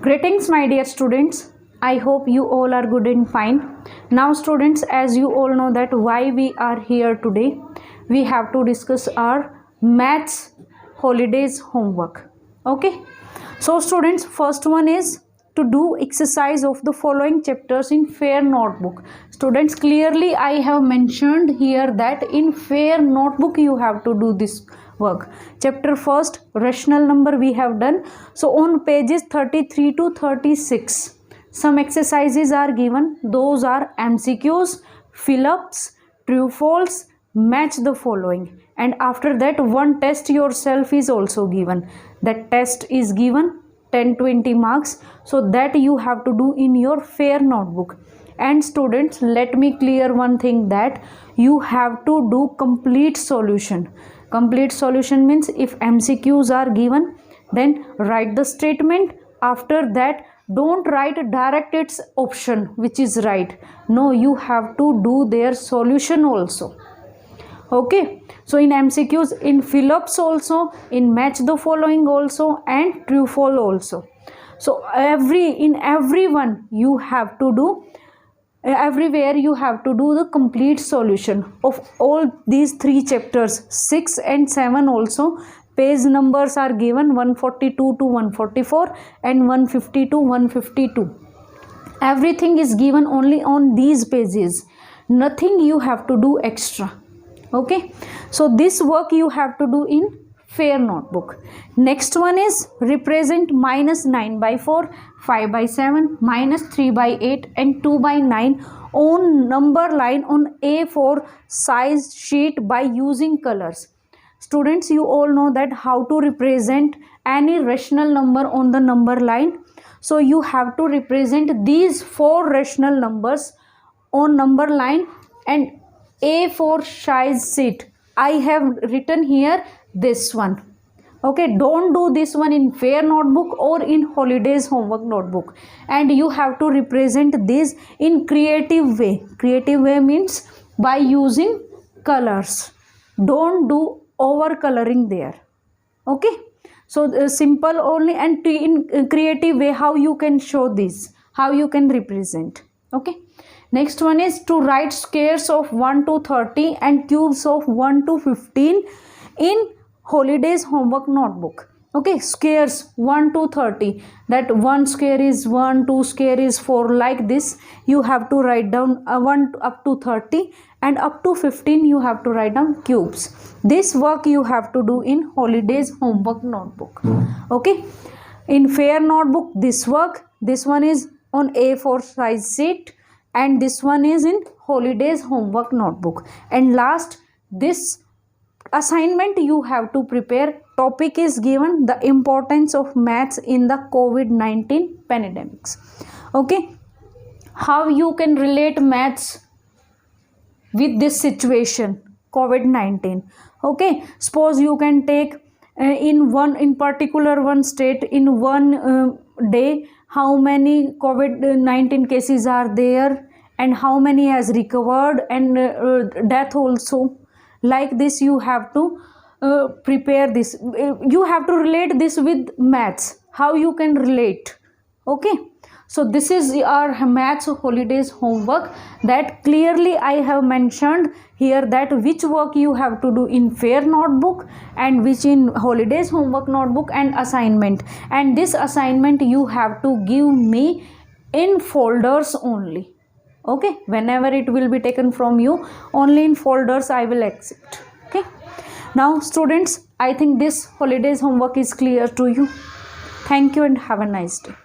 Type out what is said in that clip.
Greetings my dear students. I hope you all are good and fine. Now students, as you all know that why we are here today, we have to discuss our maths holidays homework. Okay. So students, first one is to do exercise of the following chapters in fair notebook. Students, clearly I have mentioned here that in fair notebook you have to do this work. Chapter first, rational number, we have done. So on pages 33 to 36 some exercises are given. Those are MCQs, fill-ups, true false, match the following, and after that one test yourself is also given. That test is given 10-20 marks, so that you have to do in your fair notebook. And students, let me clear one thing, that you have to do complete solution. Complete solution means if MCQs are given, then write the statement. After that, don't write direct its option which is right. No, you have to do their solution also. Okay, so in MCQs, in fill-ups also, in match the following also, and true false also. So in everyone you have to do, everywhere you have to do the complete solution of all these three chapters. 6 and 7 also, page numbers are given 142 to 144 and 150 to 152. Everything is given only on these pages, nothing you have to do extra. Okay, so this work you have to do in fair notebook. Next one is represent -9/4, 5/7, -3/8 and 2/9 on number line on A4 size sheet by using colors. Students, you all know that how to represent any rational number on the number line. So you have to represent these 4 rational numbers on number line and A4 size sheet. I have written here this one. Okay, don't do this one in fair notebook or in holidays homework notebook. And you have to represent this in creative way. Creative way means by using colors. Don't do over coloring there. Okay, so simple only, and in creative way how you can show this, how you can represent. Okay, next one is to write squares of 1 to 30 and cubes of 1 to 15 in holidays homework notebook. Okay, squares 1 to 30, that 1 square is 1, 2 square is 4, like this you have to write down 1 up to 30, and up to 15 you have to write down cubes. This work you have to do in holidays homework notebook. Okay, in fair notebook this work, this one is on A4 size sheet and this one is in holidays homework notebook. And last, this assignment you have to prepare. Topic is given, the importance of maths in the COVID-19 pandemics. Okay, how you can relate maths with this situation, COVID-19. Okay, suppose you can take in particular one state in one day, how many COVID-19 cases are there and how many has recovered, and death also. Like this you have to prepare this. You have to relate this with maths, how you can relate. Okay, so this is our maths holidays homework, that clearly I have mentioned here that which work you have to do in fair notebook and which in holidays homework notebook, and assignment. And this assignment you have to give me in folders only. Okay, whenever it will be taken from you, only in folders I will accept. Okay, now students, I think this holidays homework is clear to you. Thank you and have a nice day.